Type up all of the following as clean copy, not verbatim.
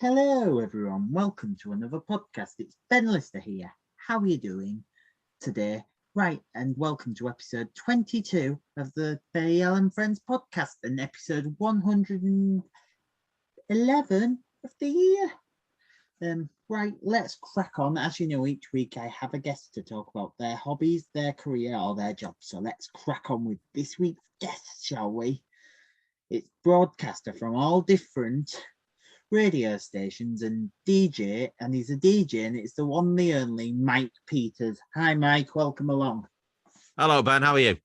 Hello everyone, welcome to another podcast. It's Ben Lister here. How are you doing today? Right, and welcome to episode 22 of the Bale and Friends podcast and episode 111 of the year. Right, let's crack on. As you know, each week I have a guest to talk about their hobbies, their career or their job. So let's crack on with this week's guest, shall we? It's broadcaster from all different radio stations and DJ, and he's a DJ, and it's the one, the only Mike Peters. Hi Mike, welcome along. Hello Ben, how are you?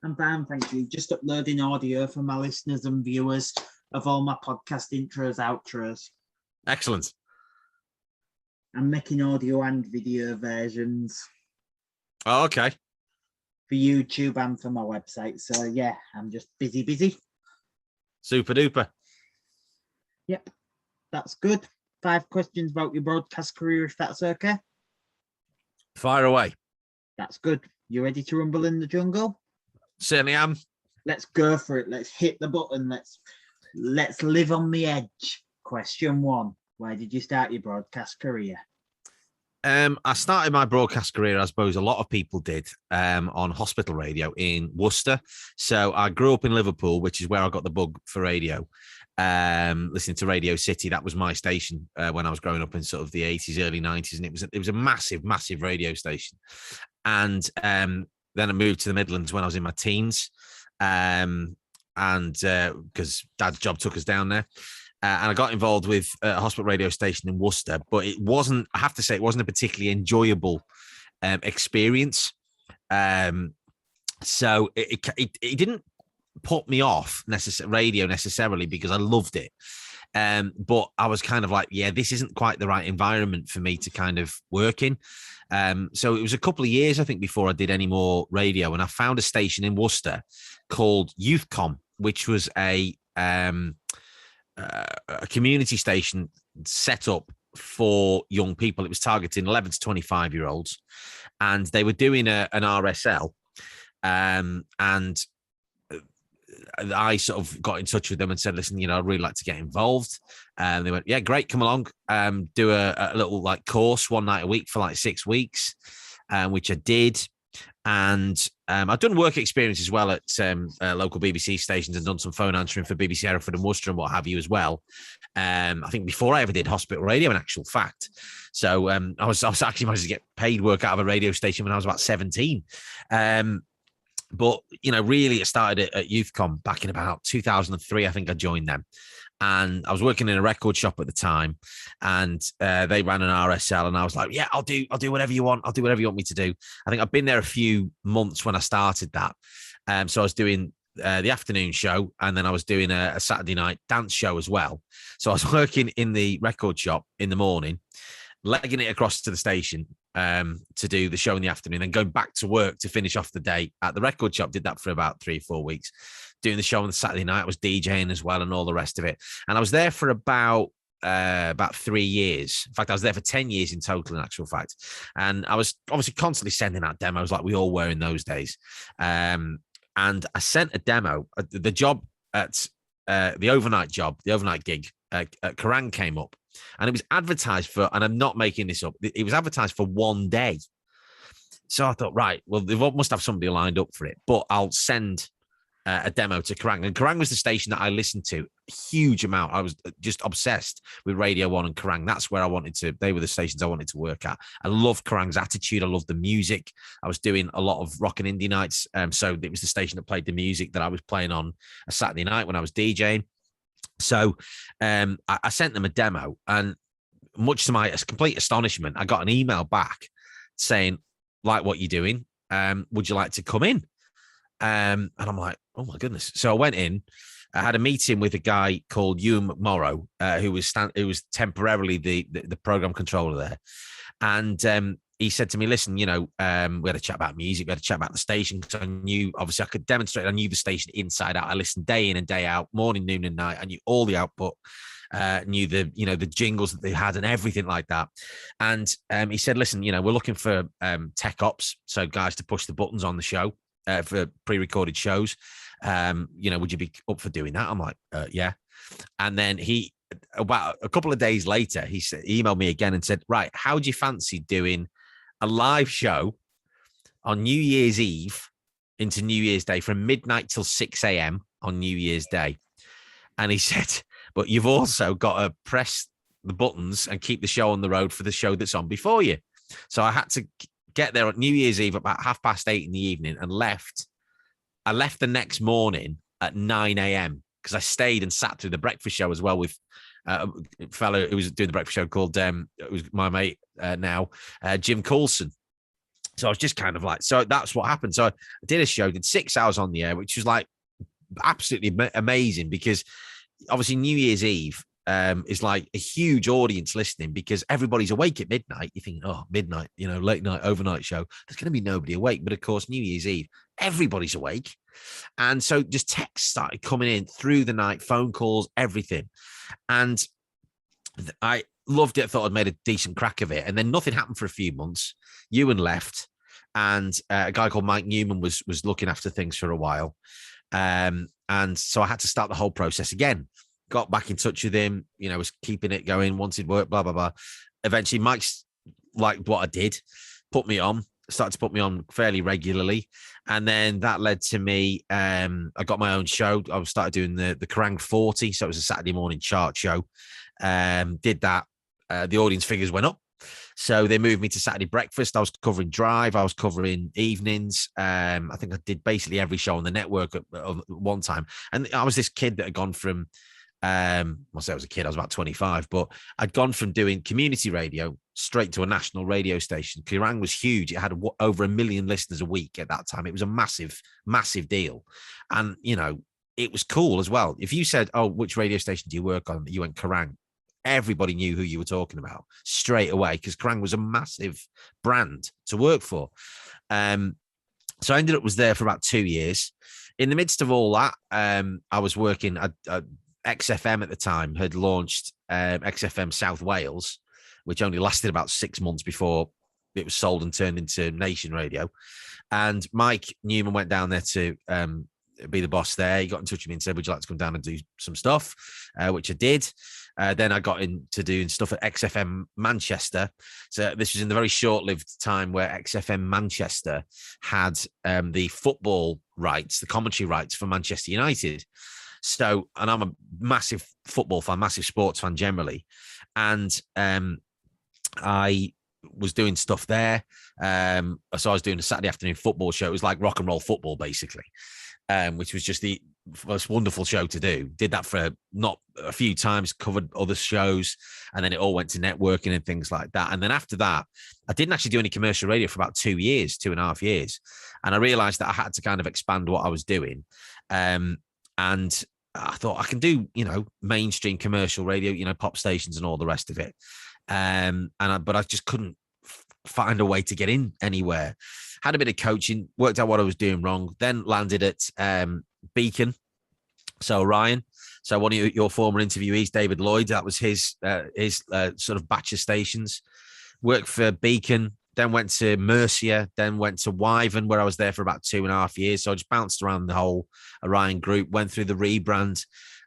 I'm fine, thank you. Just uploading audio for my listeners and viewers of all my podcast intros, outros. Excellent. I'm making audio and video versions. Oh, okay. For YouTube and for my website. So yeah, I'm just busy. Super duper. Yep. That's good. 5 questions about your broadcast career, if that's okay. Fire away. That's good. You ready to rumble in the jungle? Certainly am. Let's go for it. Let's hit the button. Let's live on the edge. Question 1. Where did you start your broadcast career? I started my broadcast career, I suppose a lot of people did, on hospital radio in Worcester. So I grew up in Liverpool, which is where I got the bug for radio. Listening to Radio City, that was my station when I was growing up in sort of the 80s, early 90s, and it was a massive radio station. And then I moved to the Midlands when I was in my teens, and because Dad's job took us down there. And I got involved with a hospital radio station in Worcester, but it wasn't, I have to say, it wasn't a particularly enjoyable experience. So it didn't put me off radio necessarily because I loved it. But I was kind of like, yeah, this isn't quite the right environment for me to kind of work in. So it was a couple of years, I think, before I did any more radio. And I found a station in Worcester called Youthcom, which was a community station set up for young people. It was targeting 11 to 25-year-olds, and they were doing an RSL. And I sort of got in touch with them and said, listen, I'd really like to get involved. And they went, yeah, great, come along, do a little like course one night a week for like 6 weeks, which I did. And I've done work experience as well at local BBC stations and done some phone answering for BBC Hereford and Worcester and what have you as well. I think before I ever did hospital radio, in actual fact. So I was actually managed to get paid work out of a radio station when I was about 17. But, really it started at Youthcom back in about 2003. I think I joined them. And I was working in a record shop at the time, and they ran an RSL, and I was like, yeah, I'll do whatever you want. I'll do whatever you want me to do. I think I've been there a few months when I started that. So I was doing the afternoon show, and then I was doing a Saturday night dance show as well. So I was working in the record shop in the morning, legging it across to the station to do the show in the afternoon, and going back to work to finish off the day at the record shop. Did that for about 3 or 4 weeks. Doing the show on the Saturday night, I was DJing as well and all the rest of it. And I was there for about 3 years. In fact, I was there for 10 years in total, in actual fact. And I was obviously constantly sending out demos like we all were in those days. And I sent a demo. The job at the overnight gig at Kerrang came up. And it was advertised for, and I'm not making this up, it was advertised for 1 day. So I thought, right, well, they must have somebody lined up for it, but I'll send a demo to Kerrang. And Kerrang was the station that I listened to a huge amount. I was just obsessed with Radio 1 and Kerrang. That's where they were the stations I wanted to work at. I loved Kerrang's attitude. I loved the music. I was doing a lot of rock and indie nights. So it was the station that played the music that I was playing on a Saturday night when I was DJing. So I sent them a demo, and much to my complete astonishment, I got an email back saying, like what you're doing, would you like to come in? And I'm like, oh my goodness. So I went in. I had a meeting with a guy called Ewan McMorrow, who was temporarily the program controller there. And he said to me, listen, we had a chat about music, we had a chat about the station, because I knew, obviously I could demonstrate, I knew the station inside out. I listened day in and day out, morning, noon and night. I knew all the output, knew the jingles that they had and everything like that. And he said, listen, we're looking for tech ops, so guys to push the buttons on the show for pre-recorded shows. Would you be up for doing that? I'm like, yeah. And then about a couple of days later, he emailed me again and said, right, how do you fancy doing a live show on New Year's Eve into New Year's Day from midnight till 6 a.m. on New Year's Day? And he said, but you've also got to press the buttons and keep the show on the road for the show that's on before you. So I had to get there on New Year's Eve about 8:30 in the evening and left. I left the next morning at 9 a.m. because I stayed and sat through the breakfast show as well with a fellow who was doing the breakfast show called, it was my mate now, Jim Coulson. So I was just kind of like, so that's what happened. So I did a show, did 6 hours on the air, which was like absolutely amazing because obviously New Year's Eve is like a huge audience listening because everybody's awake at midnight. You think, oh, midnight, late night, overnight show. There's going to be nobody awake. But of course, New Year's Eve, everybody's awake. And so just texts started coming in through the night, phone calls, everything. And I loved it. I thought I'd made a decent crack of it. And then nothing happened for a few months. Ewan left. And a guy called Mike Newman was looking after things for a while. And so I had to start the whole process again. Got back in touch with him, was keeping it going, wanted work, blah, blah, blah. Eventually, Mike's liked what I did, started to put me on fairly regularly. And then that led to me, I got my own show. I started doing the Kerrang 40. So it was a Saturday morning chart show. Did that. The audience figures went up. So they moved me to Saturday breakfast. I was covering drive. I was covering evenings. I think I did basically every show on the network at one time. And I was this kid that had gone from, I say I was a kid, I was about 25, but I'd gone from doing community radio straight to a national radio station. Kerrang was huge. It had over 1 million listeners a week at that time. It was a massive, massive deal. And, it was cool as well. If you said, oh, which radio station do you work on? You went Kerrang. Everybody knew who you were talking about straight away because Kerrang was a massive brand to work for. So I ended up was there for about 2 years. In the midst of all that, I was working at XFM at the time had launched XFM South Wales, which only lasted about 6 months before it was sold and turned into Nation Radio. And Mike Newman went down there to be the boss there. He got in touch with me and said, would you like to come down and do some stuff? Which I did. Then I got into doing stuff at XFM Manchester. So this was in the very short-lived time where XFM Manchester had the football rights, the commentary rights for Manchester United. So, and I'm a massive football fan, massive sports fan generally. And I was doing stuff there. So I was doing a Saturday afternoon football show. It was like rock and roll football, basically, which was just the most wonderful show to do. Did that for not a few times, covered other shows, and then it all went to networking and things like that. And then after that, I didn't actually do any commercial radio for about 2 years, 2.5 years. And I realized that I had to kind of expand what I was doing. And I thought I can do, mainstream commercial radio, pop stations and all the rest of it. But I just couldn't find a way to get in anywhere. Had a bit of coaching, worked out what I was doing wrong, then landed at Beacon. So Ryan, so one of your former interviewees, David Lloyd, that was his sort of batch of stations. Worked for Beacon, then went to Mercia, then went to Wyvern, where I was there for about 2.5 years. So I just bounced around the whole Orion group, went through the rebrand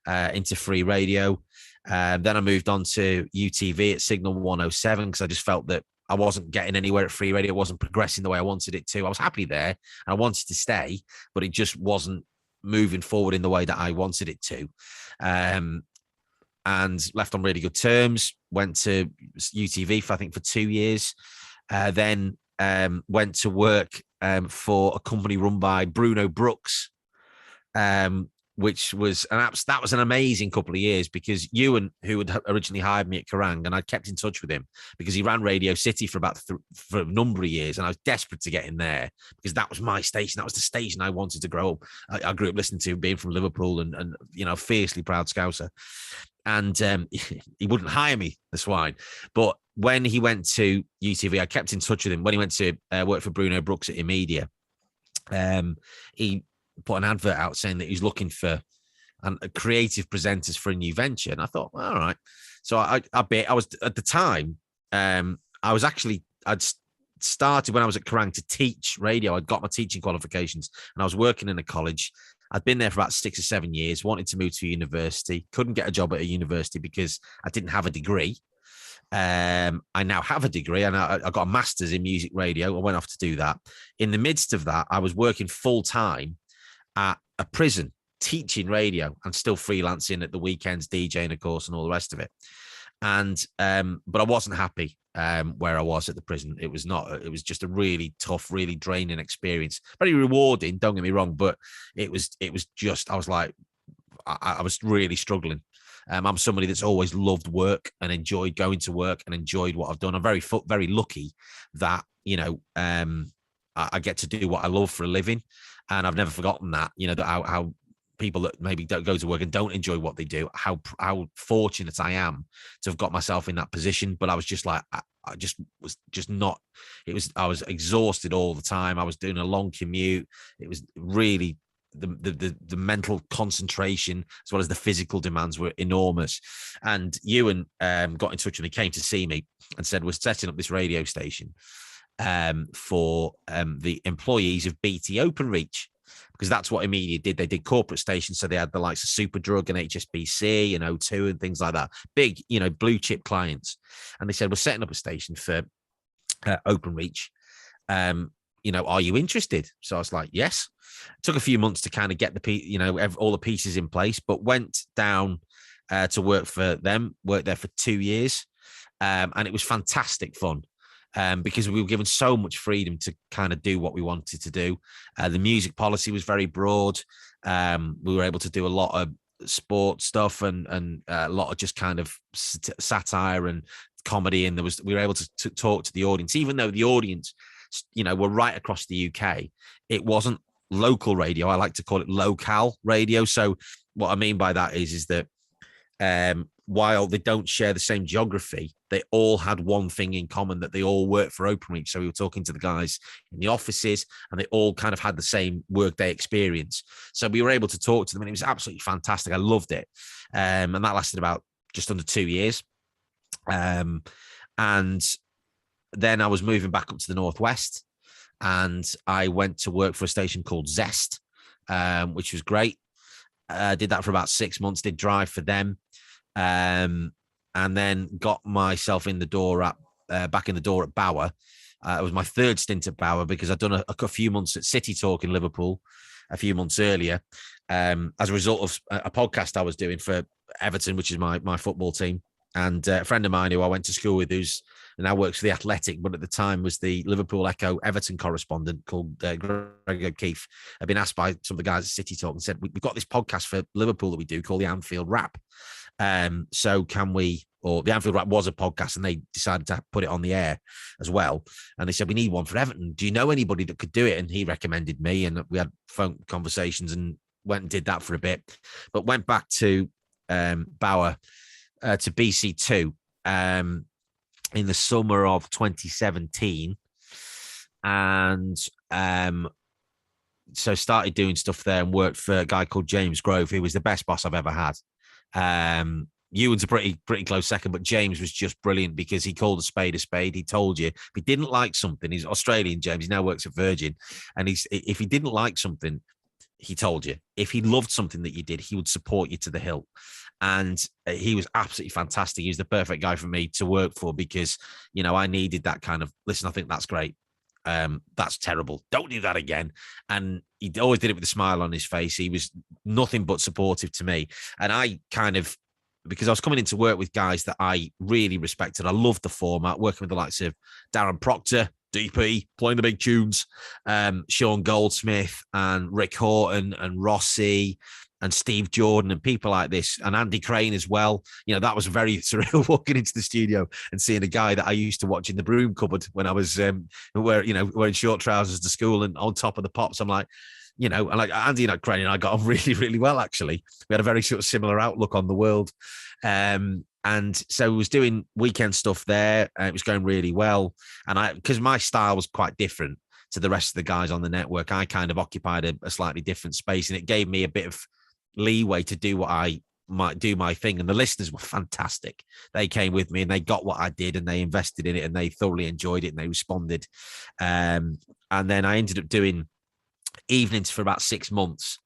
into free radio. Then I moved on to UTV at Signal 107 because I just felt that I wasn't getting anywhere at free radio. It wasn't progressing the way I wanted it to. I was happy there and I wanted to stay, but it just wasn't moving forward in the way that I wanted it to. And left on really good terms, went to UTV for 2 years. Then went to work for a company run by Bruno Brooks, which was that was an amazing couple of years because Ewan, who had originally hired me at Kerrang, and I kept in touch with him because he ran Radio City for about for a number of years, and I was desperate to get in there because that was my station. That was the station I wanted to grow up. I grew up listening to, being from Liverpool, and fiercely proud Scouser. And he wouldn't hire me, the swine. But when he went to UTV, I kept in touch with him. When he went to work for Bruno Brooks at Imedia, he put an advert out saying that he was looking for creative presenters for a new venture. And I thought, well, all right. So I was at the time, I'd started when I was at Kerrang to teach radio. I'd got my teaching qualifications and I was working in a college I'd been there for about 6 or 7 years, wanted to move to university, couldn't get a job at a university because I didn't have a degree. I now have a degree and I got a master's in music radio. I went off to do that. In the midst of that, I was working full time at a prison, teaching radio and still freelancing at the weekends, DJing, of course, and all the rest of it. And but I wasn't happy where I was at the prison. It was not. It was just a really tough, really draining experience. Very rewarding, don't get me wrong, but it was just. I was like, I was really struggling. I'm somebody that's always loved work and enjoyed going to work and enjoyed what I've done. I'm very lucky that I get to do what I love for a living, and I've never forgotten that. That how people that maybe don't go to work and don't enjoy what they do, how fortunate I am to have got myself in that position. But I was just like, I was exhausted all the time. I was doing a long commute. It was really, the mental concentration as well as the physical demands were enormous. And Ewan got in touch with me, came to see me and said, we're setting up this radio station for the employees of BT Openreach, because that's what Immediate did. They did corporate stations. So they had the likes of Superdrug and HSBC and O2 and things like that. Big, blue chip clients. And they said, we're setting up a station for Openreach. Are you interested? So I was like, yes. It took a few months to kind of get all the pieces in place, but went down to work for them, worked there for 2 years. And it was fantastic fun. Because we were given so much freedom to kind of do what we wanted to do. The music policy was very broad. We were able to do a lot of sport stuff and a lot of just kind of satire and comedy. And we were able to talk to the audience, even though the audience, were right across the UK. It wasn't local radio. I like to call it locale radio. So what I mean by that is that while they don't share the same geography, they all had one thing in common, that they all worked for Openreach. So we were talking to the guys in the offices and they all kind of had the same workday experience. So we were able to talk to them and it was absolutely fantastic. I loved it. And that lasted about just under 2 years. And then I was moving back up to the Northwest and I went to work for a station called Zest, which was great. Did that for about 6 months, did drive for them. And then got myself in the door back in the door at Bauer. It was my third stint at Bauer because I'd done a few months at City Talk in Liverpool a few months earlier, as a result of a podcast I was doing for Everton, which is my football team. And a friend of mine who I went to school with, who's now works for The Athletic, but at the time was the Liverpool Echo Everton correspondent, called Greg O'Keefe, had been asked by some of the guys at City Talk and said, we've got this podcast for Liverpool that we do called the Anfield Wrap. So can we, or the Anfield Wrap was a podcast and they decided to put it on the air as well. And they said, we need one for Everton. Do you know anybody that could do it? And he recommended me, and we had phone conversations and went and did that for a bit, but went back to Bauer to BC2 in the summer of 2017. And so started doing stuff there and worked for a guy called James Grove, who was the best boss I've ever had. Ewan's a pretty close second, but James was just brilliant because he called a spade a spade. He told you if he didn't like something. He's Australian, James. He now works at Virgin, and if he didn't like something, he told you. If he loved something that you did, he would support you to the hilt. And he was absolutely fantastic. He was the perfect guy for me to work for because, I needed that kind of, listen, I think that's great. That's terrible. Don't do that again. And he always did it with a smile on his face. He was nothing but supportive to me. And I kind of, because I was coming into work with guys that I really respected. I loved the format, working with the likes of Darren Proctor, DP, playing the big tunes, Sean Goldsmith and Rick Horton and Rossi and Steve Jordan and people like this, and Andy Crane as well. That was very surreal walking into the studio and seeing a guy that I used to watch in the broom cupboard when I was wearing short trousers to school and on top of the pops. I'm like, and like Andy and Crane and I got on really, really well, actually. We had a very sort of similar outlook on the world. And so we was doing weekend stuff there. It was going really well. And because my style was quite different to the rest of the guys on the network, I kind of occupied a slightly different space, and it gave me a bit of leeway to do what I might do my thing. And the listeners were fantastic. They came with me and they got what I did and they invested in it and they thoroughly enjoyed it and they responded. And then I ended up doing evenings for about 6 months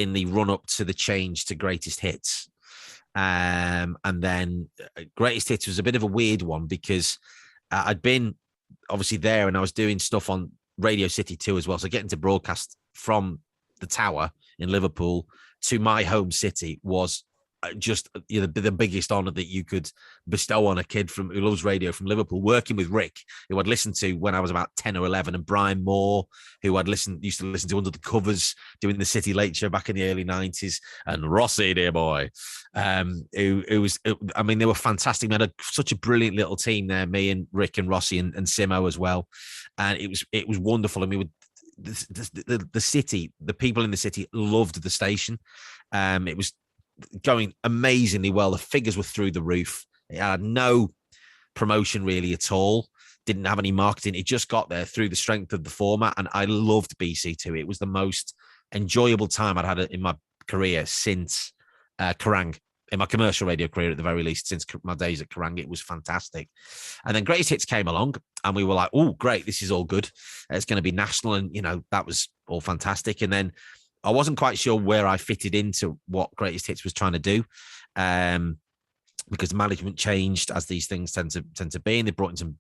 in the run up to the change to greatest hits. And then greatest hits was a bit of a weird one because I'd been obviously there and I was doing stuff on Radio City 2 as well. So getting to broadcast from the tower in Liverpool to my home city was just the biggest honor that you could bestow on a kid who loves radio from Liverpool, working with Rick, who I'd listened to when I was about 10 or 11, and Brian Moore, who used to listen to under the covers doing the City Late Show back in the early 90s, and Rossi, dear boy, who was, I mean, they were fantastic. We had such a brilliant little team there, me and Rick and Rossi and Simo as well. And it was wonderful. And we would, the city, the people in the city loved the station. It was going amazingly well. The figures were through the roof. It had no promotion really at all. Didn't have any marketing. It just got there through the strength of the format. And I loved BC2. It was the most enjoyable time I'd had in my career since Kerrang, in my commercial radio career at the very least, since my days at Kerrang. It was fantastic. And then Greatest Hits came along and we were like, oh, great, this is all good. It's going to be national. And, that was all fantastic. And then I wasn't quite sure where I fitted into what Greatest Hits was trying to do, because management changed, as these things tend to be, and they brought in some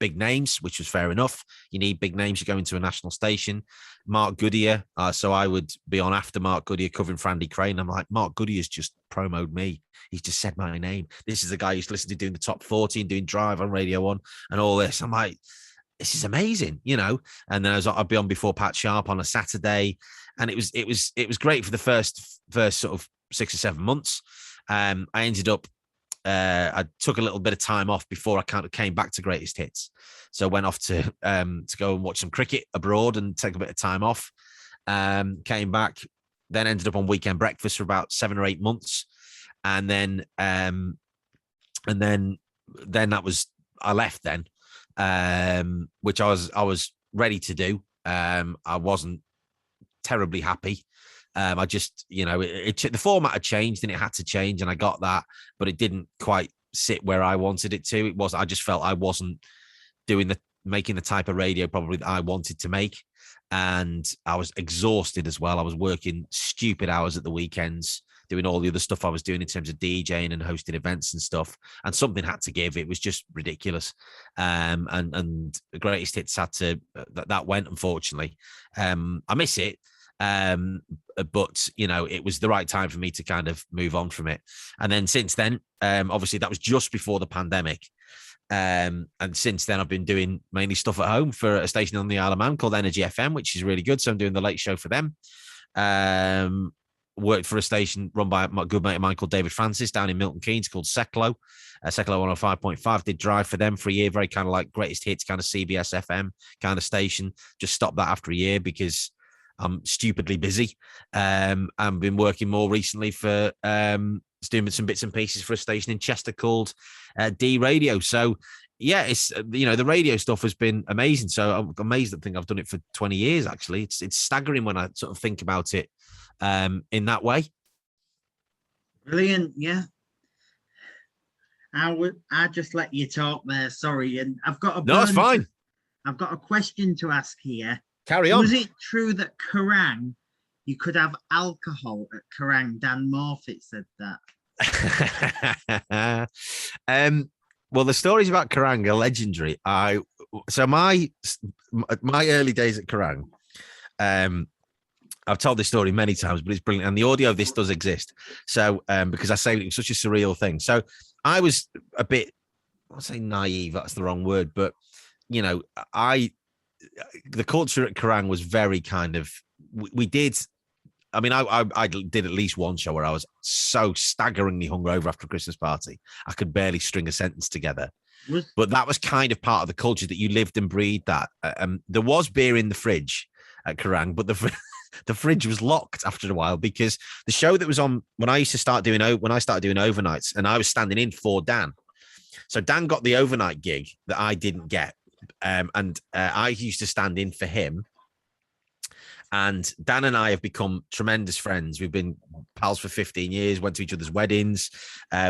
big names, which was fair enough. You need big names. You go into a national station. Mark Goodyear, so I would be on after Mark Goodyear covering for Andy Crane. I'm like, Mark Goodyear's just promoted me. He's just said my name. This is the guy who used to listen to doing the top 40 and doing Drive on Radio 1 and all this. I'm like, this is amazing, And then I'd be on before Pat Sharp on a Saturday, and it was great for the first sort of 6 or 7 months. I ended up, I took a little bit of time off before I kind of came back to Greatest Hits, so I went off to go and watch some cricket abroad and take a bit of time off. Came back, then ended up on Weekend Breakfast for about 7 or 8 months, and then that was, I left then. Which I was ready to do. I wasn't terribly happy. I just, the format had changed and it had to change, and I got that, but it didn't quite sit where I wanted it to. I just felt I wasn't making the type of radio probably that I wanted to make. And I was exhausted as well. I was working stupid hours at the weekends, doing all the other stuff I was doing in terms of DJing and hosting events and stuff. And something had to give. It was just ridiculous. And the Greatest Hits had to, that went, unfortunately. I miss it. But, it was the right time for me to kind of move on from it. And then since then, obviously that was just before the pandemic. And since then, I've been doing mainly stuff at home for a station on the Isle of Man called Energy FM, which is really good. So I'm doing the late show for them. Worked for a station run by my good mate of mine called David Francis down in Milton Keynes called Seklo. Seklo 105.5. Did drive for them for a year, very kind of like Greatest Hits, kind of CBS FM kind of station. Just stopped that after a year because I'm stupidly busy. I've been working more recently for doing some bits and pieces for a station in Chester called D Radio. So yeah, it's the radio stuff has been amazing. So I'm amazed that I've done it for 20 years. Actually, it's staggering when I sort of think about it in that way. Brilliant, yeah. I just let you talk there. Sorry, and I've got no, it's fine. I've got a question to ask here. Carry on. Was it true that Kerrang, you could have alcohol at Kerrang? Dan Morfitt said that. Well, the stories about Kerrang are legendary. So my early days at Kerrang, I've told this story many times, but it's brilliant. And the audio of this does exist. So, because I say it was such a surreal thing. So I was a bit, I'll say naive, that's the wrong word, but the culture at Kerrang was very kind of, we did, I mean, I did at least one show where I was so staggeringly hungover after a Christmas party, I could barely string a sentence together. But that was kind of part of the culture that you lived and breathed that. There was beer in the fridge at Kerrang, but the fridge was locked after a while because the show that was on when I started doing overnights, and I was standing in for Dan. So Dan got the overnight gig that I didn't get. And I used to stand in for him. And Dan and I have become tremendous friends. We've been pals for 15 years, went to each other's weddings.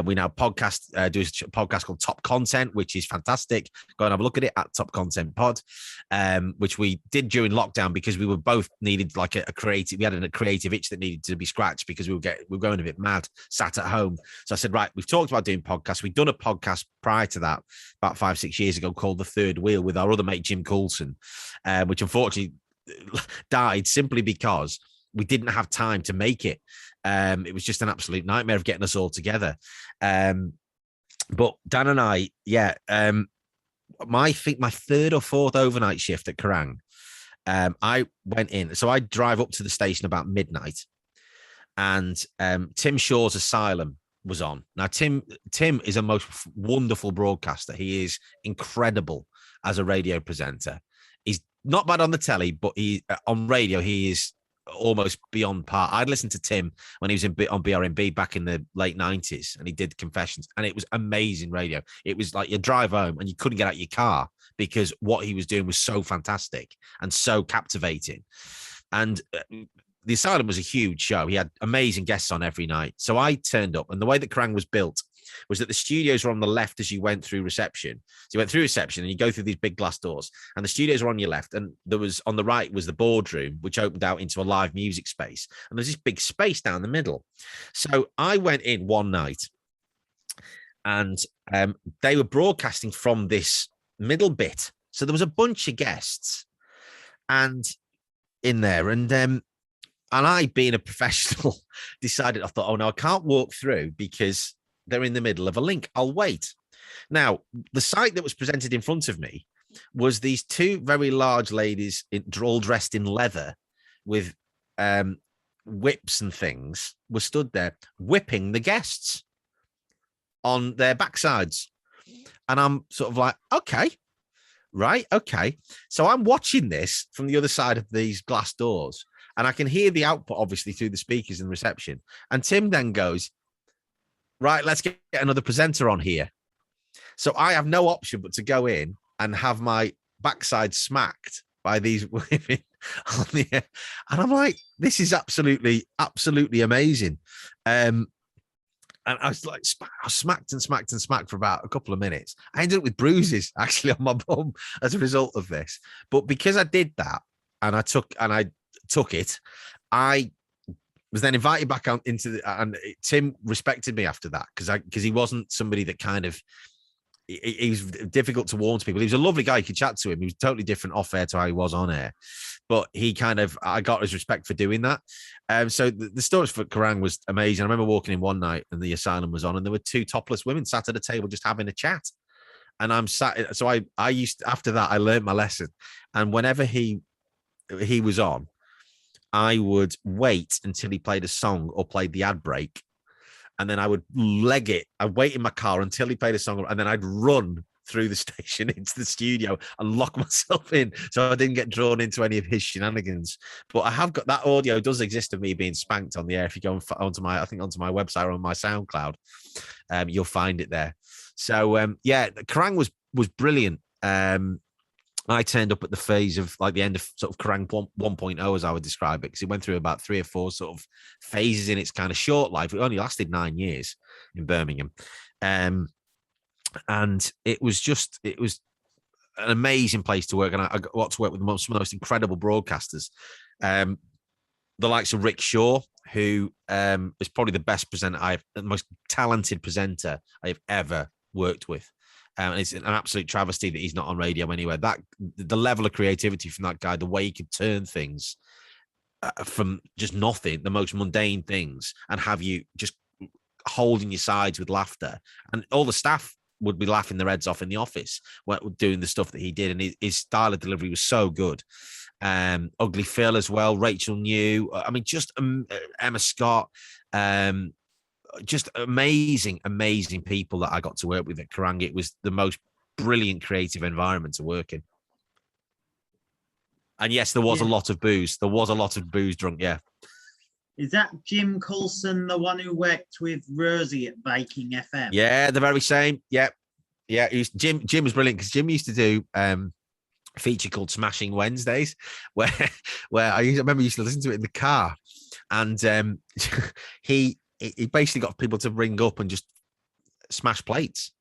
We now do a podcast called Top Content, which is fantastic. Go and have a look at it at Top Content Pod, which we did during lockdown because we were both needed like a creative. We had a creative itch that needed to be scratched because we were going a bit mad, sat at home. So I said, right, we've talked about doing podcasts. We've done a podcast prior to that about 5-6 years ago called The Third Wheel with our other mate, Jim Coulson, which unfortunately died simply because we didn't have time to make it. It was just an absolute nightmare of getting us all together. But Dan and I, my third or fourth overnight shift at Kerrang, I went in. So I drive up to the station about midnight, and Tim Shaw's Asylum was on. Now, Tim is a most wonderful broadcaster. He is incredible as a radio presenter. He's not bad on the telly, but on radio, he is almost beyond par. I'd listened to Tim when he was on BRMB back in the late 90s, and he did Confessions, and it was amazing radio. It was like you drive home and you couldn't get out your car because what he was doing was so fantastic and so captivating. And the Asylum was a huge show. He had amazing guests on every night. So I turned up, and the way that Kerrang was built was that the studios were on the left as you went through reception. So you went through reception and you go through these big glass doors, and the studios were on your left, and there was on the right was the boardroom, which opened out into a live music space. And there's this big space down the middle. So I went in one night, and they were broadcasting from this middle bit. So there was a bunch of guests and in there, and I, being a professional, decided, I thought, oh no, I can't walk through because they're in the middle of a link. I'll wait. Now, the sight that was presented in front of me was these two very large ladies all dressed in leather with whips and things were stood there whipping the guests on their backsides. And I'm sort of like, okay, right, okay. So I'm watching this from the other side of these glass doors, and I can hear the output, obviously, through the speakers in reception. And Tim then goes, right, let's get another presenter on here. So I have no option but to go in and have my backside smacked by these women on the air. And I'm like, this is absolutely, absolutely amazing. And I was like, I was smacked and smacked and smacked for about a couple of minutes. I ended up with bruises actually on my bum as a result of this. But because I did that and I took it, I was then invited back out into and Tim respected me after that because he wasn't somebody that kind of, he was difficult to warn to people. He was a lovely guy. You could chat to him. He was totally different off air to how he was on air, but I got his respect for doing that. So the stories for Kerrang was amazing. I remember walking in one night and the Asylum was on, and there were two topless women sat at a table just having a chat. And I'm sat. So I used after that I learned my lesson. And whenever he was on, I would wait until he played a song or played the ad break, and then I would leg it. I'd wait in my car until he played a song, and then I'd run through the station into the studio and lock myself in so I didn't get drawn into any of his shenanigans. But I have got that audio does exist of me being spanked on the air. If you go onto my website or on my SoundCloud, you'll find it there. So Kerrang was brilliant. I turned up at the phase of like the end of sort of Kerrang 1.0, as I would describe it, because it went through about 3 or 4 sort of phases in its kind of short life. It only lasted 9 years in Birmingham. And it was an amazing place to work. And I got to work with some of the most incredible broadcasters. The likes of Rick Shaw, who is probably the best presenter the most talented presenter I've ever worked with. And it's an absolute travesty that he's not on radio anywhere. The level of creativity from that guy, the way he could turn things from just nothing, the most mundane things, and have you just holding your sides with laughter. And all the staff would be laughing their heads off in the office doing the stuff that he did. And his style of delivery was so good. Ugly Phil as well, Rachel New. I mean, just Emma Scott. Just amazing people that I got to work with at Kerrang. It was the most brilliant creative environment to work in. And yes, there was a lot of booze. There was a lot of booze drunk, yeah. Is that Jim Coulson, the one who worked with Rosie at Viking FM? Yeah, the very same. Yeah. Jim was brilliant because Jim used to do feature called Smashing Wednesdays, where I remember used to listen to it in the car, and he basically got people to ring up and just smash plates.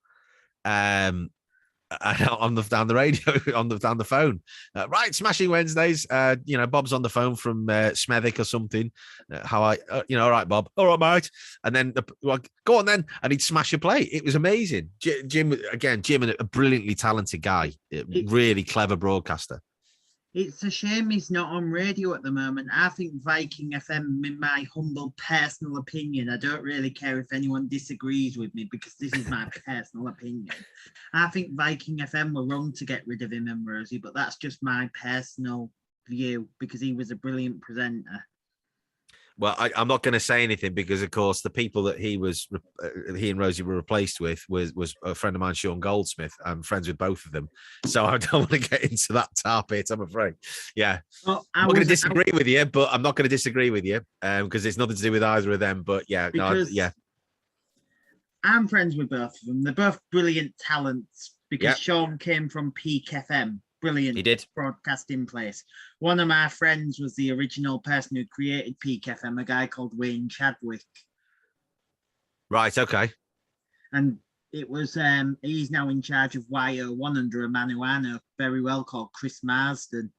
On the radio, down the phone, right? Smashing Wednesdays. Bob's on the phone from Smethwick or something. All right, Bob. All right, mate. And then go on then, and he'd smash a plate. It was amazing. Jim, a brilliantly talented guy, really clever broadcaster. It's a shame he's not on radio at the moment. I think Viking FM, in my humble personal opinion, I don't really care if anyone disagrees with me because this is my personal opinion. I think Viking FM were wrong to get rid of him and Rosie, but that's just my personal view because he was a brilliant presenter. Well, I'm not going to say anything because, of course, the people that he and Rosie were replaced with was a friend of mine, Sean Goldsmith. I'm friends with both of them, so I don't want to get into that tar pit. I'm afraid. Yeah, well, I'm not going to disagree with you, but I'm not going to disagree with you because it's nothing to do with either of them. But yeah, I'm friends with both of them. They're both brilliant talents because Sean came from Peak FM. Brilliant he did. Broadcasting place. One of my friends was the original person who created Peak FM, a guy called Wayne Chadwick. Right, okay. And it was he's now in charge of YO1 under a man who I know very well called Chris Marsden.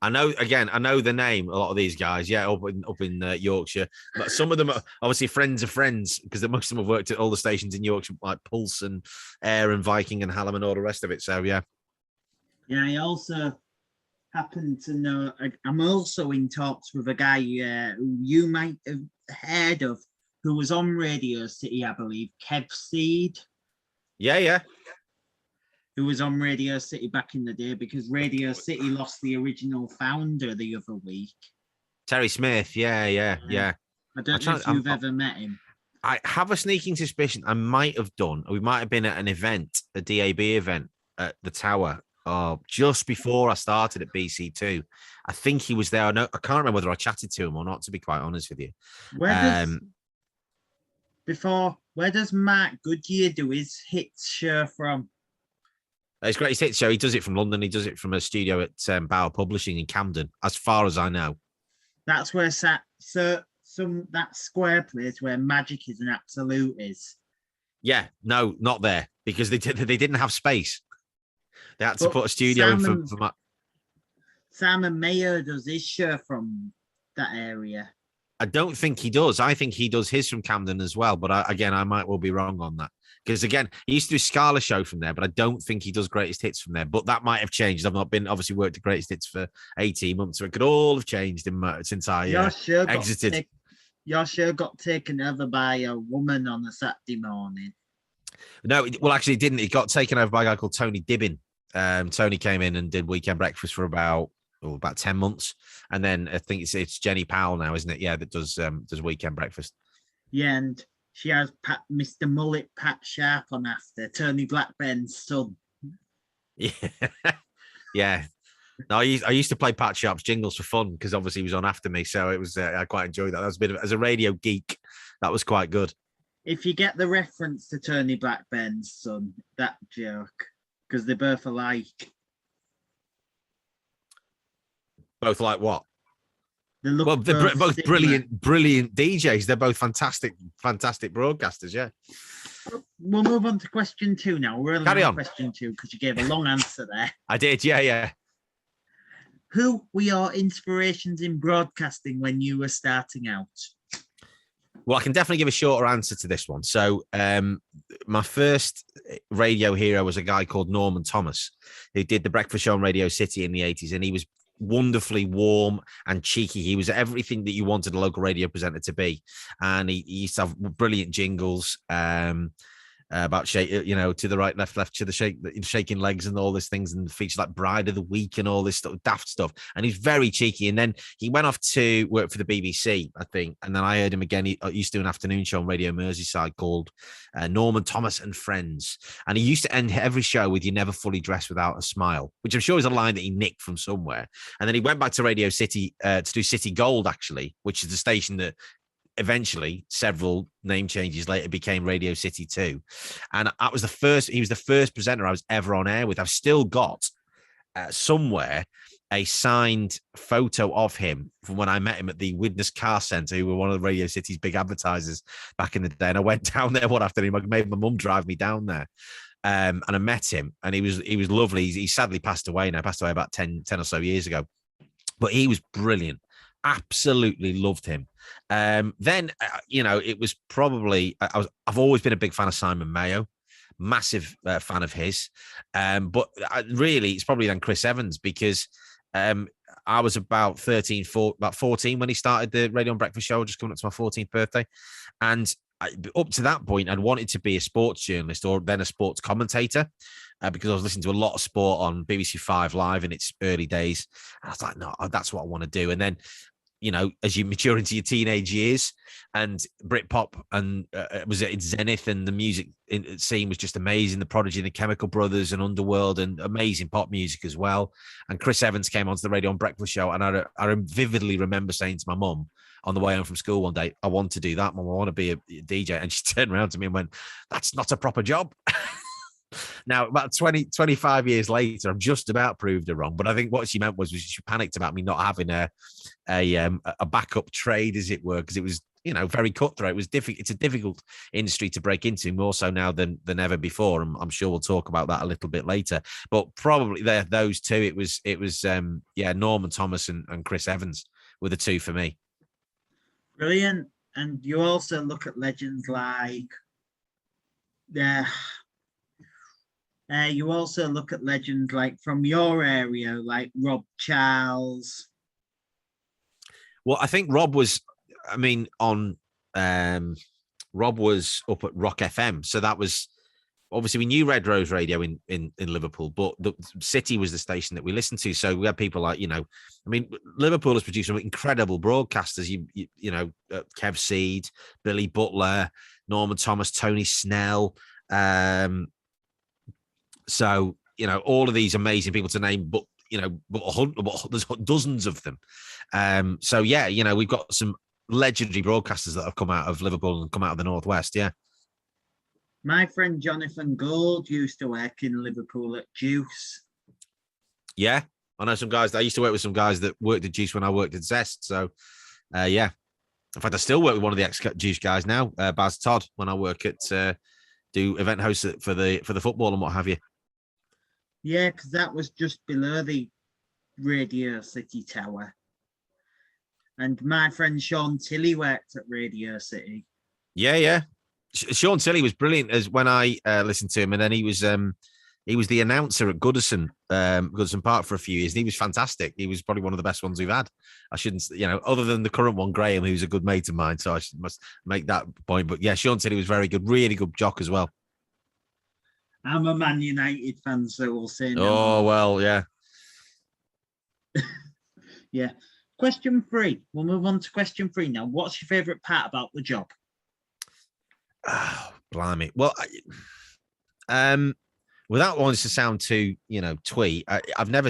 I know the name, a lot of these guys, up in Yorkshire. But some of them are obviously friends of friends because most of them have worked at all the stations in Yorkshire, like Pulse and Air and Viking and Hallam and all the rest of it. So, yeah. Yeah, I also happen to know, I'm also in talks with a guy who you might have heard of, who was on Radio City, I believe, Kev Seed. Yeah. Who was on Radio City back in the day because Radio City lost the original founder the other week. Terry Smith, yeah. I don't know if you've ever met him. I have a sneaking suspicion I might have done. We might have been at an event, a DAB event at the Tower. Just before I started at BC2, I think he was there. I can't remember whether I chatted to him or not, to be quite honest with you. Where does Mark Goodyear do his hits show from? It's Greatest Hits show. He does it from London. He does it from a studio at Bauer Publishing in Camden, as far as I know. That's where that square place where Magic is and Absolute is. Yeah, no, not there because they didn't have space. They had to put a studio in for my... Simon Mayer does his show from that area. I don't think he does. I think he does his from Camden as well. But I might well be wrong on that. Because again, he used to do Scala show from there, but I don't think he does Greatest Hits from there. But that might have changed. I've not been obviously worked at Greatest Hits for 18 months, so it could all have changed since I exited. Your show got taken over by a woman on a Saturday morning. No, well, actually, it didn't. It got taken over by a guy called Tony Dibbin. Tony came in and did Weekend Breakfast for about 10 months, and then I think it's Jenny Powell now, isn't it? Yeah, that does Weekend Breakfast. Yeah, and she has Mr. Mullet Pat Sharp on after Tony Blackburn's son. Yeah, yeah. No, I used to play Pat Sharp's jingles for fun because obviously he was on after me, so it was I quite enjoyed that. That was a bit of, as a radio geek, that was quite good. If you get the reference to Tony Blackburn's son, that joke, because they're both alike. Both like what? They're both brilliant DJs. They're both fantastic broadcasters. Yeah. We'll move on to question 2 now. We're Carry on. Question 2 because you gave a long answer there. I did. Yeah. Who were your inspirations in broadcasting when you were starting out? Well, I can definitely give a shorter answer to this one. So my first radio hero was a guy called Norman Thomas, who did the breakfast show on Radio City in the 80s. And he was wonderfully warm and cheeky. He was everything that you wanted a local radio presenter to be. And he used to have brilliant jingles about to the right, left, to the shaking legs and all these things, and features like Bride of the Week and all this stuff, daft stuff. And he's very cheeky. And then he went off to work for the BBC, I think. And then I heard him again. He used to do an afternoon show on Radio Merseyside called Norman Thomas and Friends. And he used to end every show with "You never fully dress without a smile," which I'm sure is a line that he nicked from somewhere. And then he went back to Radio City to do City Gold, actually, which is the station that eventually, several name changes later, became Radio City 2. And he was the first presenter I was ever on air with. I've still got somewhere a signed photo of him from when I met him at the Widnes Car Centre, who were one of the Radio City's big advertisers back in the day. And I went down there one afternoon. I made my mum drive me down there. And I met him, and he was lovely. He sadly passed away now, passed away about 10 or so years ago. But he was brilliant. Absolutely loved him. Then, it was probably, I've always been a big fan of Simon Mayo. Massive fan of his. But really, it's probably then Chris Evans, because I was about 14 when he started the Radio and Breakfast Show, just coming up to my 14th birthday. And up to that point, I'd wanted to be a sports journalist or then a sports commentator because I was listening to a lot of sport on BBC 5 Live in its early days. And I was like, no, that's what I want to do. And then, as you mature into your teenage years, and Britpop and was at its zenith, and the music scene was just amazing. The Prodigy and the Chemical Brothers and Underworld, and amazing pop music as well. And Chris Evans came onto the Radio and Breakfast Show, and I vividly remember saying to my mum on the way home from school one day, I want to do that, Mum. I want to be a DJ. And she turned around to me and went, that's not a proper job. Now, about 25 years later, I've just about proved her wrong. But I think what she meant was she panicked about me not having a backup trade, as it were, because it was, very cutthroat. It was difficult. It's a difficult industry to break into, more so now than ever before. And I'm sure we'll talk about that a little bit later. But probably those two. It was Norman Thomas and Chris Evans were the two for me. Brilliant. And you also look at legends like you also look at legends like from your area, like Rob Charles. Well, I think Rob was, Rob was up at Rock FM. So that was, obviously we knew Red Rose Radio in Liverpool, but the City was the station that we listened to. So we had people like, Liverpool has produced some incredible broadcasters, Kev Seed, Billy Butler, Norman Thomas, Tony Snell. So, all of these amazing people to name, but there's dozens of them. We've got some legendary broadcasters that have come out of Liverpool and come out of the Northwest. Yeah. My friend Jonathan Gould used to work in Liverpool at Juice. Yeah, I know some guys. I used to work with some guys that worked at Juice when I worked at Zest. So, In fact, I still work with one of the ex-Juice guys now, Baz Todd, when I work at do event hosts for the football and what have you. Yeah, because that was just below the Radio City Tower. And my friend Sean Tilley worked at Radio City. Yeah. Sean Tilley was brilliant as when I listened to him, and then he was the announcer at Goodison Park for a few years, and he was fantastic. He was probably one of the best ones we've had. I shouldn't, other than the current one, mate who's a good mate of mine, so must make that point. But yeah, Sean Tilley was very good, really good jock as well. I'm a Man United fan, so we'll say no. Oh, well, yeah. Yeah. Question 3. We'll move on to question 3 now. What's your favourite part about the job? Oh, blimey. Well, without wanting to sound too, twee, I've never,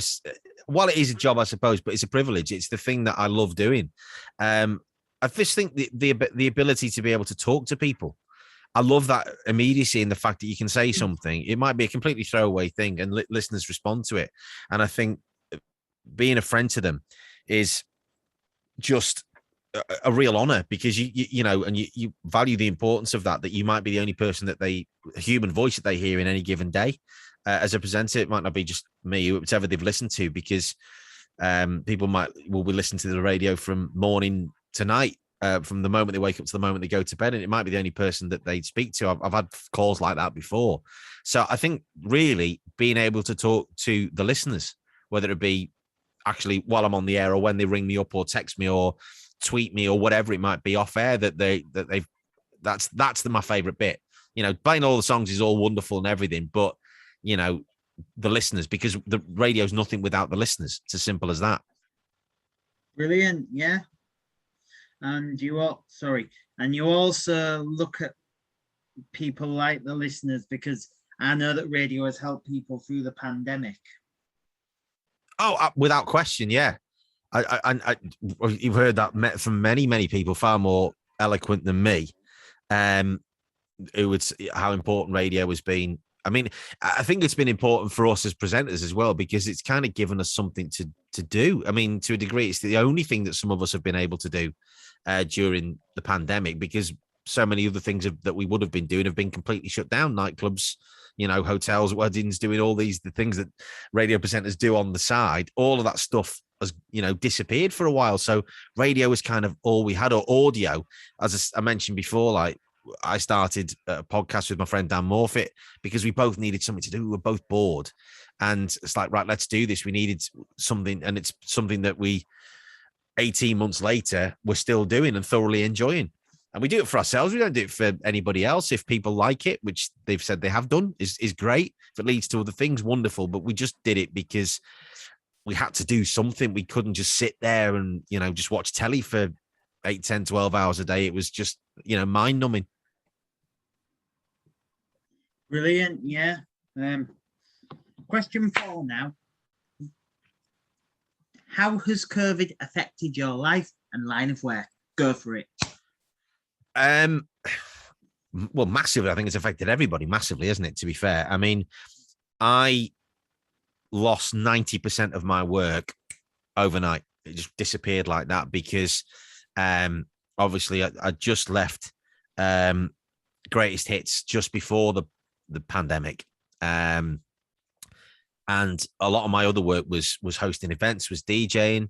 while it is a job, I suppose, but it's a privilege. It's the thing that I love doing. I just think the ability to be able to talk to people. I love that immediacy in the fact that you can say something. It might be a completely throwaway thing and listeners respond to it. And I think being a friend to them is just a real honor, because you value the importance of that you might be the only person human voice that they hear in any given day. As a presenter, it might not be just me, whatever they've listened to, because people will be listening to the radio from morning to night, from the moment they wake up to the moment they go to bed, and it might be the only person that they speak to. I've had calls like that before. So I think really being able to talk to the listeners, whether it be actually while I'm on the air or when they ring me up or text me or tweet me or whatever it might be off air, that's my favorite bit. Playing all the songs is all wonderful and everything, but the listeners, because the radio's nothing without the listeners. It's as simple as that. Brilliant. Yeah. And you also look at people like the listeners, because I know that radio has helped people through the pandemic. Oh, without question. Yeah. You've heard that from many people, far more eloquent than me, who would how important radio has been I mean, I think it's been important for us as presenters as well, because it's kind of given us something to do. I mean, to a degree, it's the only thing that some of us have been able to do during the pandemic, because so many other things that we would have been doing have been completely shut down. Nightclubs, hotels, weddings, doing all the things that radio presenters do on the side. All of that stuff has, disappeared for a while. So radio was kind of all we had, or audio. As I mentioned before, like I started a podcast with my friend Dan Morfitt because we both needed something to do. We were both bored. And it's like, right, let's do this. We needed something. And it's something that we, 18 months later, we're still doing and thoroughly enjoying. And we do it for ourselves. We don't do it for anybody else. If people like it, which they've said they have done, is great. If it leads to other things, wonderful. But we just did it because we had to do something. We couldn't just sit there and, just watch telly for 8, 10, 12 hours a day. It was just, mind numbing. Brilliant. Yeah. Question 4 now. How has COVID affected your life and line of work? Go for it. Well, massively. I think it's affected everybody massively, isn't it? To be fair, I mean, I lost 90% of my work overnight. It just disappeared like that because, obviously, I just left Greatest Hits just before the pandemic, and a lot of my other work was hosting events, was DJing.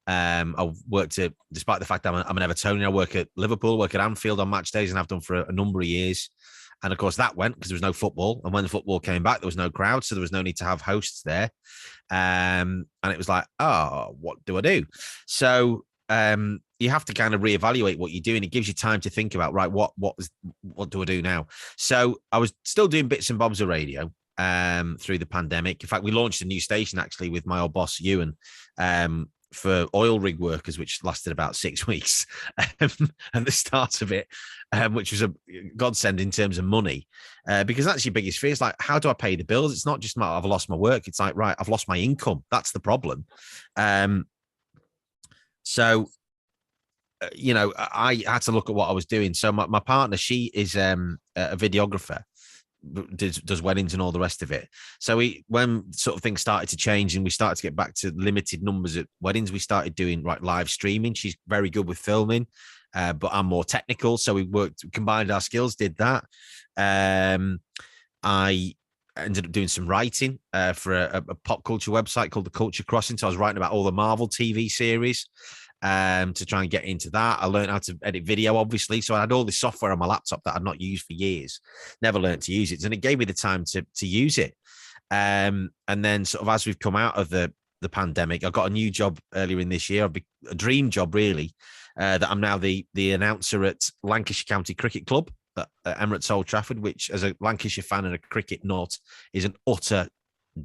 I worked at, despite the fact that I'm an Evertonian, I work at Liverpool, work at Anfield on match days, and I've done for a number of years. And of course, that went because there was no football. And when the football came back, there was no crowd, so there was no need to have hosts there. And it was like, oh, what do I do? So you have to kind of reevaluate what you're doing. It gives you time to think about, right, what do I do now? So I was still doing bits and bobs of radio through the pandemic. In fact, we launched a new station actually with my old boss Ewan for oil rig workers, which lasted about 6 weeks, and the start of it, which was a godsend in terms of money, because that's your biggest fear. It's like, how do I pay the bills? It's not just I've lost my work. It's like, right, I've lost my income. That's the problem. So I had to look at what I was doing. So my partner, she is a videographer, does weddings and all the rest of it. So when sort of things started to change and we started to get back to limited numbers at weddings, we started doing live streaming. She's very good with filming, but I'm more technical. So we combined our skills, did that. I ended up doing some writing for a pop culture website called The Culture Crossing. So I was writing about all the Marvel TV series. To try and get into that. I learned how to edit video, obviously. So I had all this software on my laptop that I'd not used for years, never learned to use it. And it gave me the time to use it. And then sort of as we've come out of the pandemic, I got a new job earlier in this year, a dream job really, that I'm now the announcer at Lancashire County Cricket Club at Emirates Old Trafford, which as a Lancashire fan and a cricket nut is an utter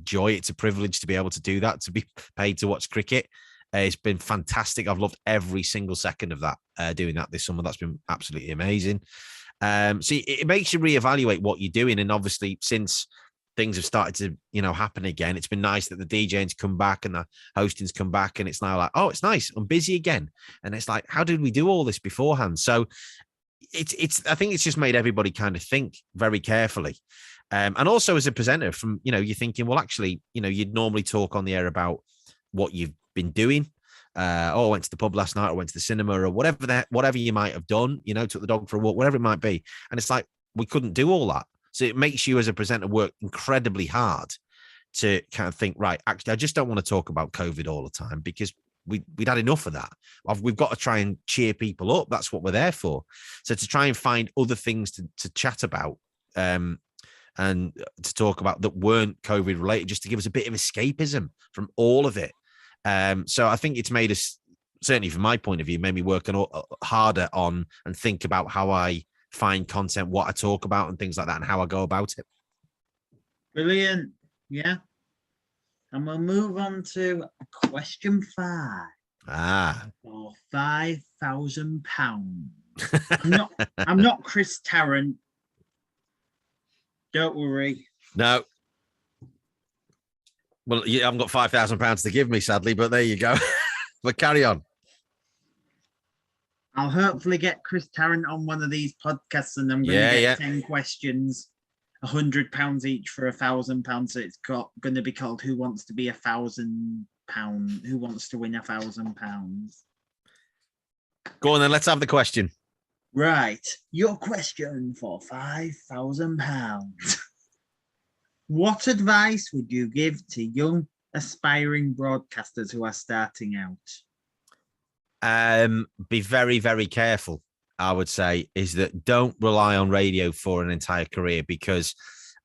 joy. It's a privilege to be able to do that, to be paid to watch cricket. It's been fantastic. I've loved every single second of that, doing that this summer. That's been absolutely amazing. So it makes you reevaluate what you're doing. And obviously, since things have started to, happen again, it's been nice that the DJing's come back and the hosting's come back. And it's now like, oh, it's nice. I'm busy again. And it's like, how did we do all this beforehand? So I think it's just made everybody kind of think very carefully. And also as a presenter you're thinking, well, actually, you'd normally talk on the air about what you've been doing. I went to the pub last night, or went to the cinema, or whatever you might have done, took the dog for a walk, whatever it might be. And it's like, we couldn't do all that. So it makes you as a presenter work incredibly hard to kind of think, right, actually, I just don't want to talk about COVID all the time because we'd had enough of that. We've got to try and cheer people up. That's what we're there for. So to try and find other things to chat about, and to talk about that weren't COVID related, just to give us a bit of escapism from all of it. So I think it's made us, certainly from my point of view, made me work harder on and think about how I find content, what I talk about and things like that, and how I go about it. Brilliant. Yeah. And we'll move on to question 5. For £5,000. I'm not Chris Tarrant. Don't worry. No. Well, you haven't got £5,000 to give me, sadly, but there you go. But carry on. I'll hopefully get Chris Tarrant on one of these podcasts, and I'm going to get 10 questions, £100 each for £1,000. So it's going to be called Who Wants to Be £1,000? Who wants to win £1,000? Go on then, let's have the question. Right, your question for £5,000. What advice would you give to young aspiring broadcasters who are starting out? Be very, very careful. I would say is that don't rely on radio for an entire career, because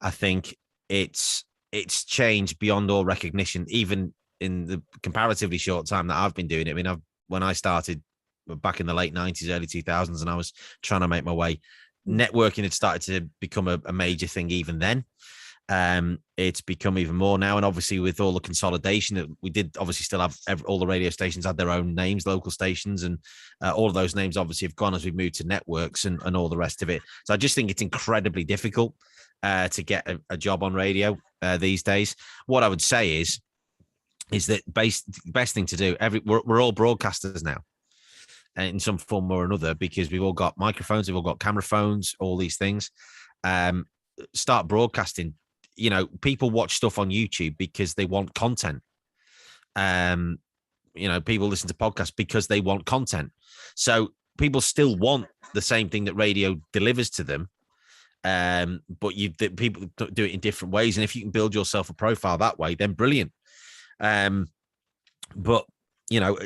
I think it's changed beyond all recognition, even in the comparatively short time that I've been doing it. I mean, when I started back in the late 90s, early 2000s, and I was trying to make my way, networking had started to become a major thing even then. It's become even more now, and obviously with all the consolidation that we did, obviously still have all the radio stations had their own names, local stations, and all of those names obviously have gone as we've moved to networks and all the rest of it. So I just think it's incredibly difficult to get a job on radio these days. What I would say is that best thing to do, we're all broadcasters now in some form or another, because we've all got microphones, we've all got camera phones, all these things. Start broadcasting. You know, people watch stuff on YouTube because they want content. You know, people listen to podcasts because they want content. So people still want the same thing that radio delivers to them. But people do it in different ways. And if you can build yourself a profile that way, then brilliant. But you know,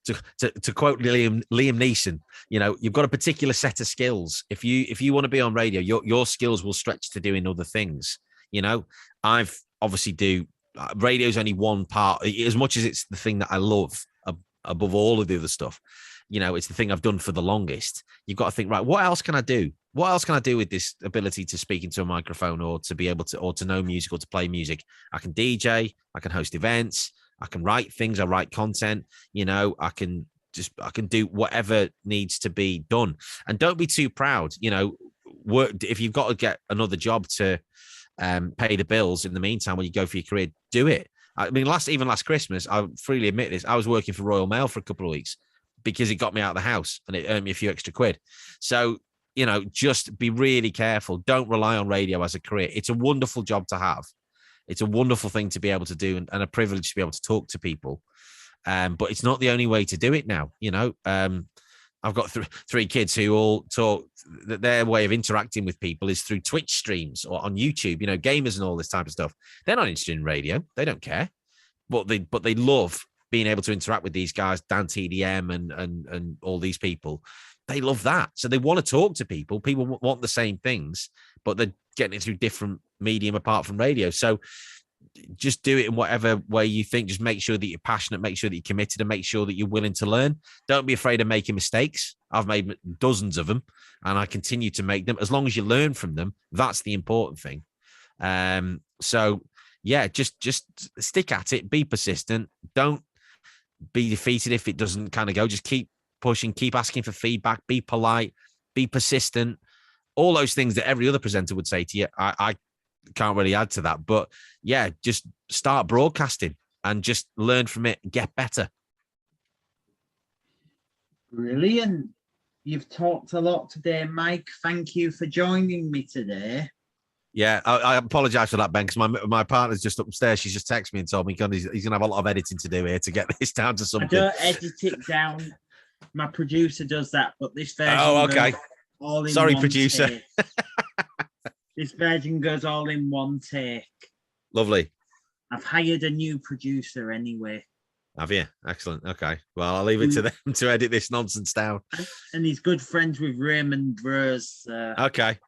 to quote Liam Neeson, you know, you've got a particular set of skills. If you want to be on radio, your skills will stretch to doing other things. You know, I've obviously radio's only one part, as much as it's the thing that I love above all of the other stuff. You know, it's the thing I've done for the longest. You've got to think, right, what else can I do? What else can I do with this ability to speak into a microphone, or to be able to, or to know music, or to play music? I can DJ, I can host events, I can write things, I write content, you know, I can do whatever needs to be done. And don't be too proud, you know, if you've got to get another job to pay the bills in the meantime when you go for your career, do it. I mean, last Christmas, I freely admit this, I was working for Royal Mail for a couple of weeks because it got me out of the house and it earned me a few extra quid. So, you know, just be really careful. Don't rely on radio as a career. It's a wonderful job to have. It's a wonderful thing to be able to do, and a privilege to be able to talk to people. But it's not the only way to do it now. You know, I've got three kids who all talk, that their way of interacting with people is through Twitch streams or on YouTube, you know, gamers and all this type of stuff. They're not interested in radio. They don't care, but they love being able to interact with these guys, Dan TDM and all these people. They love that. So they want to talk to people. People want the same things, but they're getting it through different medium apart from radio. So just do it in whatever way you think. Just make sure that you're passionate, make sure that you're committed, and make sure that you're willing to learn. Don't be afraid of making mistakes. I've made dozens of them, and I continue to make them. As long as you learn from them, that's the important thing. So yeah, just stick at it, be persistent. Don't be defeated if it doesn't kind of go. Just keep pushing, keep asking for feedback, be polite, be persistent. All those things that every other presenter would say to you. I can't really add to that, but yeah, just start broadcasting and just learn from it, get better. Brilliant. You've talked a lot today, Mike. Thank you for joining me today. Yeah, I apologize for that, Ben, because my partner's just upstairs. She's just texted me and told me he's going to have a lot of editing to do here to get this down to something. I don't edit it down. My producer does that, but this version okay. all in Sorry, one producer. take. This version goes all in one take. Lovely. I've hired a new producer anyway. Have you? Excellent. Okay. Well, I'll leave it to them to edit this nonsense down. And he's good friends with Raymond Rose. Okay.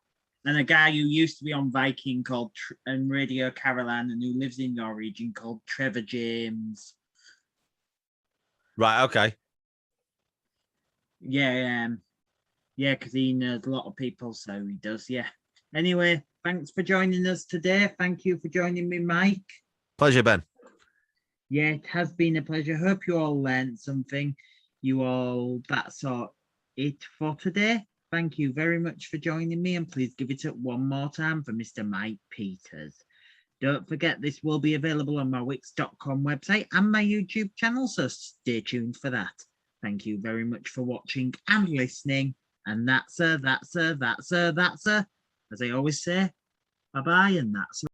And a guy who used to be on Viking called and Radio Caroline, and who lives in your region, called Trevor James. Right. Okay. Yeah. Yeah, because he knows a lot of people, so he does. Yeah. Anyway, thanks for joining us today. Thank you for joining me, Mike. Pleasure, Ben. Yeah, it has been a pleasure. Hope you all learned something. That's it for today. Thank you very much for joining me, and please give it up one more time for Mr. Mike Peters. Don't forget, this will be available on my Wix.com website and my YouTube channel, so stay tuned for that. Thank you very much for watching and listening. And that's as I always say, bye-bye and that. So